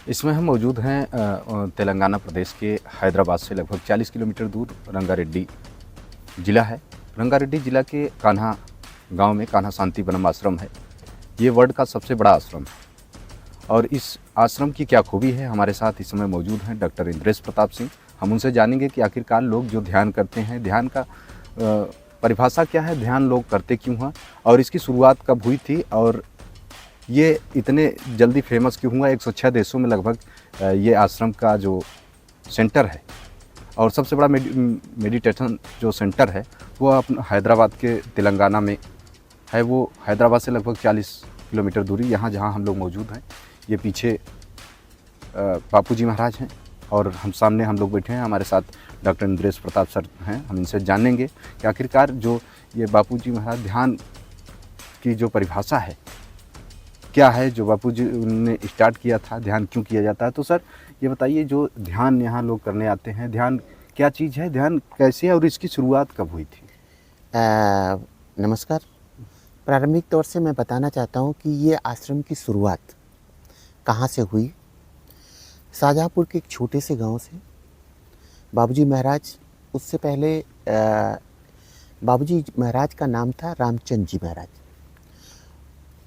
इसमें हम मौजूद हैं तेलंगाना प्रदेश के हैदराबाद से लगभग 40 किलोमीटर दूर रंगारेड्डी ज़िला है। रंगारेड्डी ज़िला के कान्हा गांव में कान्हा शांति वनम आश्रम है। ये वर्ल्ड का सबसे बड़ा आश्रम है और इस आश्रम की क्या खूबी है, हमारे साथ इस समय मौजूद हैं डॉक्टर इंद्रेश प्रताप सिंह। हम उनसे जानेंगे कि आखिरकार लोग जो ध्यान करते हैं, ध्यान का परिभाषा क्या है, ध्यान लोग करते क्यों हैं और इसकी शुरुआत कब हुई थी और ये इतने जल्दी फेमस क्यों हुआ। 106 देशों में लगभग ये आश्रम का जो सेंटर है और सबसे बड़ा मेडिटेशन जो सेंटर है वो अपना हैदराबाद के तेलंगाना में है। वो हैदराबाद से लगभग 40 किलोमीटर दूरी यहाँ जहाँ हम लोग मौजूद हैं। ये पीछे बापूजी महाराज हैं और हम सामने हम लोग बैठे हैं। हमारे साथ डॉक्टर इंद्रेश प्रताप सर हैं। हम इनसे जानेंगे कि आखिरकार जो ये बापूजी महाराज ध्यान की जो परिभाषा है क्या है, जो बापूजी ने स्टार्ट किया था, ध्यान क्यों किया जाता है। तो सर ये बताइए, जो ध्यान यहाँ लोग करने आते हैं, ध्यान क्या चीज़ है, ध्यान कैसे है और इसकी शुरुआत कब हुई थी? नमस्कार। प्रारंभिक तौर से मैं बताना चाहता हूँ कि ये आश्रम की शुरुआत कहाँ से हुई। शाहजहाँपुर के एक छोटे से गांव से बाबूजी महाराज, उससे पहले बाबूजी महाराज का नाम था रामचंद जी महाराज।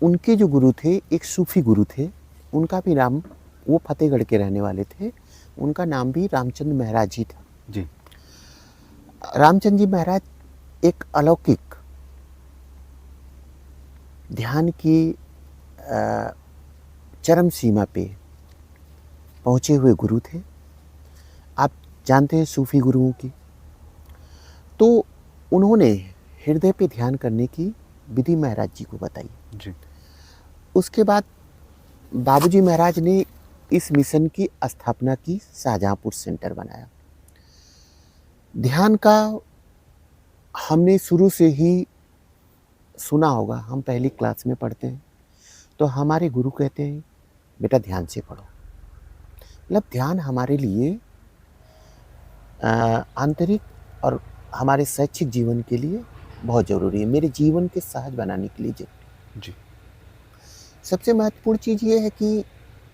उनके जो गुरु थे, एक सूफी गुरु थे, उनका भी नाम, वो फतेहगढ़ के रहने वाले थे, उनका नाम भी रामचंद महाराज जी था जी। रामचंद जी महाराज एक अलौकिक ध्यान की चरम सीमा पे पहुँचे हुए गुरु थे। आप जानते हैं सूफी गुरुओं की। तो उन्होंने हृदय पे ध्यान करने की विधि महाराज जी को बताई जी। उसके बाद बाबूजी महाराज ने इस मिशन की स्थापना की, शाहजहाँपुर सेंटर बनाया। ध्यान का हमने शुरू से ही सुना होगा, हम पहली क्लास में पढ़ते हैं तो हमारे गुरु कहते हैं बेटा ध्यान से पढ़ो। मतलब ध्यान हमारे लिए आंतरिक और हमारे शैक्षिक जीवन के लिए बहुत ज़रूरी है, मेरे जीवन के सहज बनाने के लिए जरूरी। जी। सबसे महत्वपूर्ण चीज़ ये है कि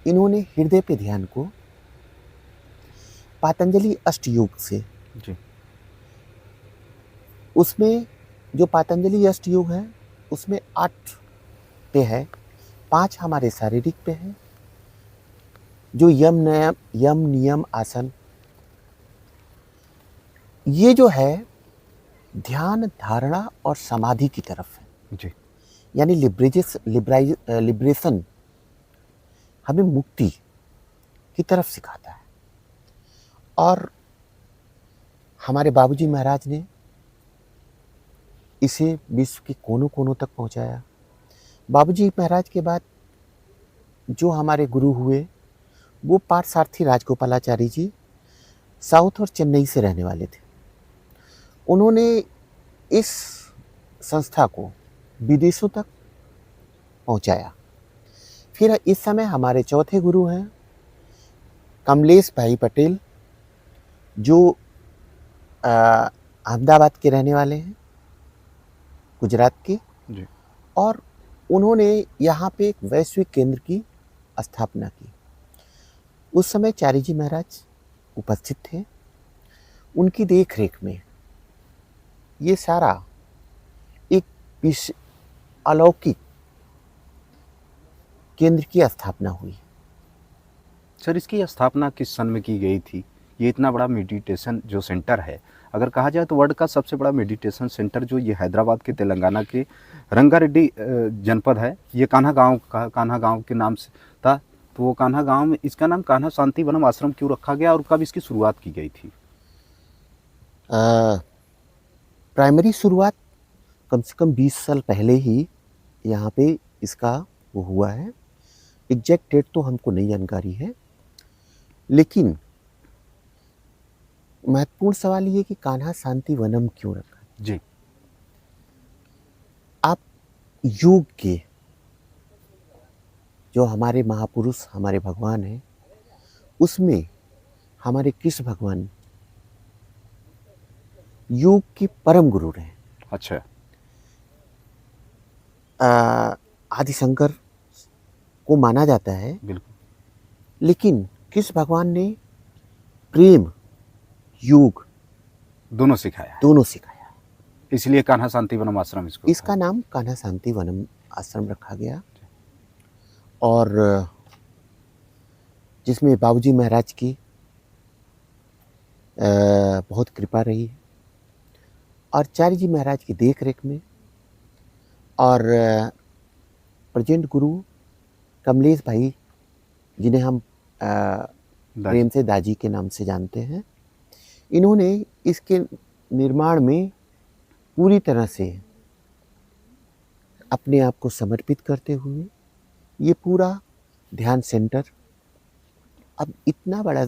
इन्होंने हृदय पे ध्यान को पातंजलि अष्टयोग से, जी। उसमें जो पातंजलि अष्टयोग है उसमें 8 पे है, 5 हमारे शारीरिक पे है, जो यम नियम आसन, ये जो है ध्यान धारणा और समाधि की तरफ है। जी। यानी लिबरेशन, हमें मुक्ति की तरफ सिखाता है। और हमारे बाबूजी महाराज ने इसे विश्व के कोनों कोनों तक पहुंचाया। बाबूजी महाराज के बाद जो हमारे गुरु हुए वो पार्थसारथी राजगोपालाचारी जी, साउथ और चेन्नई से रहने वाले थे। उन्होंने इस संस्था को विदेशों तक पहुंचाया। फिर इस समय हमारे चौथे गुरु हैं कमलेश भाई पटेल, जो अहमदाबाद के रहने वाले हैं, गुजरात के। जी। और उन्होंने यहाँ पे एक वैश्विक केंद्र की स्थापना की। उस समय चारी जी महाराज उपस्थित थे। उनकी देख रेख में ये सारा एक अलौकिक केंद्र की स्थापना हुई। सर, इसकी स्थापना किस सन में की गई थी? ये इतना बड़ा मेडिटेशन जो सेंटर है, अगर कहा जाए तो वर्ल्ड का सबसे बड़ा मेडिटेशन सेंटर जो ये हैदराबाद के तेलंगाना के रंगारेड्डी जनपद है, ये कान्हा गांव के नाम से था। तो वो कान्हा गांव में इसका नाम कान्हा शांति वनम आश्रम क्यों रखा गया और कब इसकी शुरुआत की गई थी? प्राइमरी शुरुआत कम से कम 20 साल पहले ही यहाँ पे इसका वो हुआ है। एग्जैक्ट डेट तो हमको नहीं जानकारी है, लेकिन महत्वपूर्ण सवाल ये कि कान्हा शांति वनम क्यों रखा। जी। आप योग के जो हमारे महापुरुष, हमारे भगवान हैं, उसमें हमारे कृष्ण भगवान योग के परम गुरु रहे। अच्छा। आदिशंकर को माना जाता है बिल्कुल। लेकिन कृष्ण भगवान ने प्रेम योग दोनों सिखाया है, दोनों सिखाया। इसलिए कान्हा शांति वनम आश्रम इसका नाम कान्हा शांति वनम आश्रम रखा गया, और जिसमें बाबूजी महाराज की बहुत कृपा रही है, और आचार्य जी महाराज की देख रेख में, और प्रेजेंट गुरु कमलेश भाई जिन्हें हम प्रेम से दाजी के नाम से जानते हैं, इन्होंने इसके निर्माण में पूरी तरह से अपने आप को समर्पित करते हुए ये पूरा ध्यान सेंटर, अब इतना बड़ा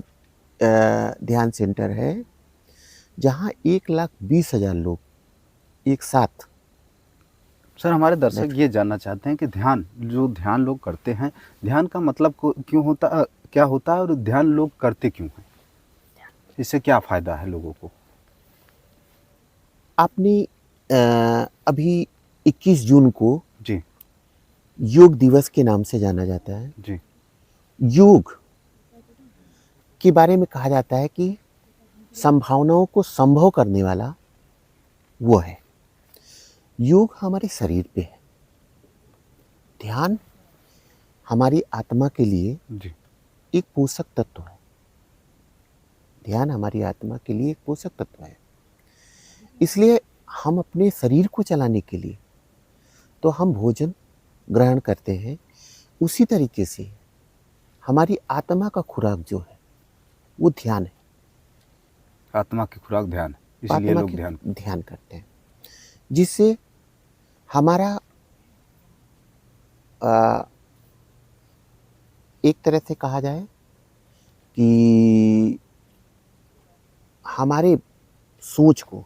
ध्यान सेंटर है जहाँ 1,20,000 लोग एक साथ। सर, हमारे दर्शक ये जानना चाहते हैं कि ध्यान लोग करते हैं, ध्यान का मतलब क्यों होता, क्या होता है, और ध्यान लोग करते क्यों हैं, इससे क्या फायदा है लोगों को? आपने अभी 21 जून को जी योग दिवस के नाम से जाना जाता है। जी। योग के बारे में कहा जाता है कि संभावनाओं को संभव करने वाला वो है। योग हमारे शरीर पे है, ध्यान हमारी आत्मा के लिए जी एक पोषक तत्व है। ध्यान हमारी आत्मा के लिए एक पोषक तत्व है। इसलिए हम अपने शरीर को चलाने के लिए तो हम भोजन ग्रहण करते हैं, उसी तरीके से हमारी आत्मा का खुराक जो है वो ध्यान है। आत्मा की खुराक ध्यान है, इसलिए लोग ध्यान करते हैं, जिससे हमारा एक तरह से कहा जाए कि हमारे सोच को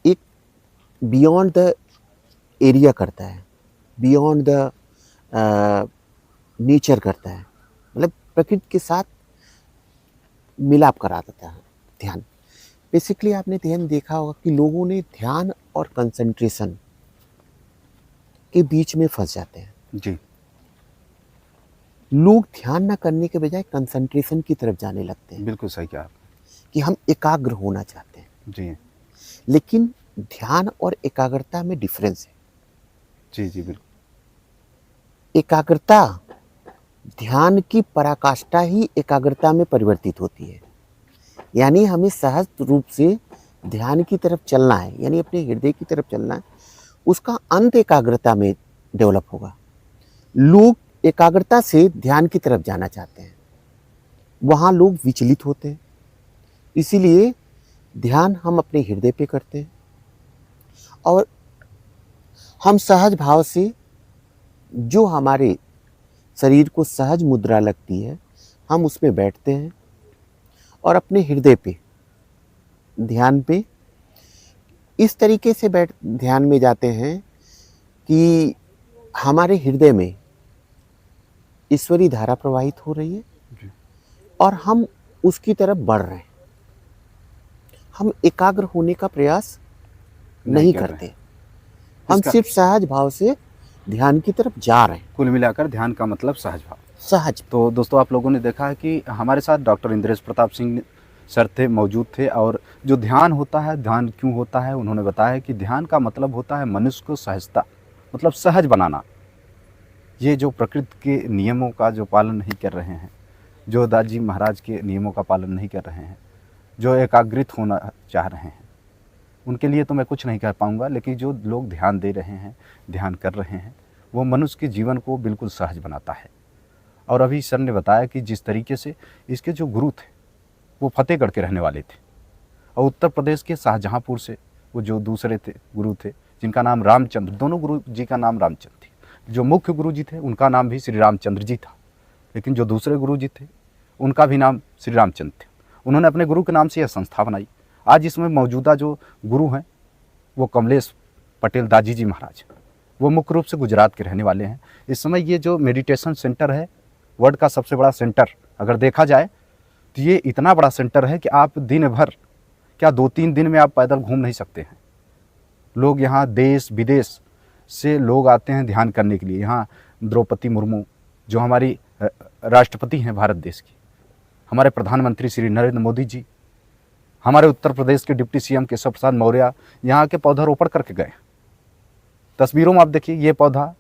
एक बियॉन्ड द एरिया करता है, बियॉन्ड द नेचर करता है, मतलब प्रकृति के साथ मिलाप करा देता है ध्यान। बेसिकली आपने ध्यान देखा होगा कि लोगों ने ध्यान और कंसंट्रेशन के बीच में फंस जाते हैं। जी। लोग ध्यान ना करने के बजाय कंसंट्रेशन की तरफ जाने लगते हैं। बिल्कुल सही कहा कि हम एकाग्र होना चाहते हैं। जी। लेकिन ध्यान और एकाग्रता में डिफरेंस है। जी जी बिल्कुल। एकाग्रता, ध्यान की पराकाष्ठा ही एकाग्रता में परिवर्तित होती है। यानी हमें सहज रूप से ध्यान की तरफ चलना है, यानी अपने हृदय की तरफ चलना है, उसका अंत एकाग्रता में डेवलप होगा। लोग एकाग्रता से ध्यान की तरफ जाना चाहते हैं, वहाँ लोग विचलित होते हैं। इसीलिए ध्यान हम अपने हृदय पे करते हैं और हम सहज भाव से, जो हमारे शरीर को सहज मुद्रा लगती है, हम उसमें बैठते हैं और अपने हृदय पे, ध्यान पे इस तरीके से ध्यान में जाते हैं कि हमारे हृदय में ईश्वरी धारा प्रवाहित हो रही है और हम उसकी तरफ बढ़ रहे हैं। हम एकाग्र होने का प्रयास नहीं करते, हम सिर्फ सहज भाव से ध्यान की तरफ जा रहे हैं। कुल मिलाकर ध्यान का मतलब सहज भाव, सहज। तो दोस्तों, आप लोगों ने देखा है कि हमारे साथ डॉक्टर इंद्रेश प्रताप सिंह सर थे, मौजूद थे, और जो ध्यान होता है, ध्यान क्यों होता है, उन्होंने बताया कि ध्यान का मतलब होता है मनुष्य को सहजता, मतलब सहज बनाना। ये जो प्रकृति के नियमों का जो पालन नहीं कर रहे हैं, जो दादी महाराज के नियमों का पालन नहीं कर रहे हैं, जो एकाग्रित होना चाह रहे हैं, उनके लिए तो मैं कुछ नहीं कह पाऊँगा, लेकिन जो लोग ध्यान दे रहे हैं, ध्यान कर रहे हैं, वो मनुष्य के जीवन को बिल्कुल सहज बनाता है। और अभी सर ने बताया कि जिस तरीके से इसके जो गुरु थे वो फतेहगढ़ के रहने वाले थे, और उत्तर प्रदेश के शाहजहाँपुर से वो जो दूसरे थे गुरु थे, जिनका नाम रामचंद्र, दोनों गुरु जी का नाम रामचंद्र थी। जो मुख्य गुरु जी थे उनका नाम भी श्री रामचंद्र जी था, लेकिन जो दूसरे गुरु जी थे उनका भी नाम श्री रामचंद्र थे। उन्होंने अपने गुरु के नाम से यह संस्था बनाई। आज इसमें मौजूदा जो गुरु हैं वो कमलेश पटेल दाजी जी महाराज, वो मुख्य रूप से गुजरात के रहने वाले हैं। इस समय ये जो मेडिटेशन सेंटर है, वर्ल्ड का सबसे बड़ा सेंटर अगर देखा जाए तो ये इतना बड़ा सेंटर है कि आप दिन भर, क्या 2-3 दिन में आप पैदल घूम नहीं सकते हैं। लोग यहाँ देश विदेश से लोग आते हैं ध्यान करने के लिए। यहाँ द्रौपदी मुर्मू, जो हमारी राष्ट्रपति हैं भारत देश के, हमारे प्रधानमंत्री श्री नरेंद्र मोदी जी, हमारे उत्तर प्रदेश के डिप्टी सीएम केशव प्रसाद मौर्य यहाँ के पौधारोपण करके गए। तस्वीरों में आप देखिए, ये पौधा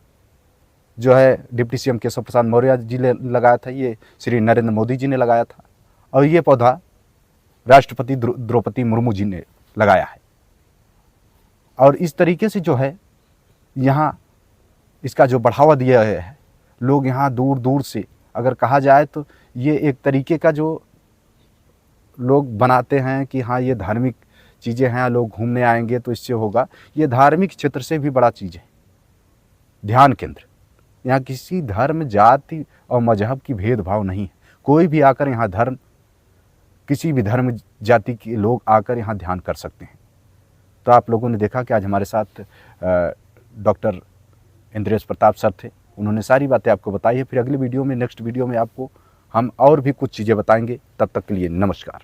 जो है डिप्टी सीएम केशव प्रसाद मौर्य जी ने लगाया था, ये श्री नरेंद्र मोदी जी ने लगाया था, और ये पौधा राष्ट्रपति द्रौपदी मुर्मू जी ने लगाया है। और इस तरीके से जो है यहाँ इसका जो बढ़ावा दिया गया है, लोग यहाँ दूर दूर से, अगर कहा जाए तो ये एक तरीके का जो लोग बनाते हैं कि हाँ ये धार्मिक चीज़ें हैं, लोग घूमने आएंगे तो इससे होगा, ये धार्मिक क्षेत्र से भी बड़ा चीज़ है, ध्यान केंद्र। यहाँ किसी धर्म, जाति और मजहब की भेदभाव नहीं है। कोई भी आकर यहाँ धर्म, किसी भी धर्म जाति के लोग आकर यहाँ ध्यान कर सकते हैं। तो आप लोगों ने देखा कि आज हमारे साथ डॉक्टर इंद्रेश प्रताप सर थे, उन्होंने सारी बातें आपको बताई है। फिर अगली वीडियो में, नेक्स्ट वीडियो में आपको हम और भी कुछ चीज़ें बताएंगे। तब तक के लिए नमस्कार।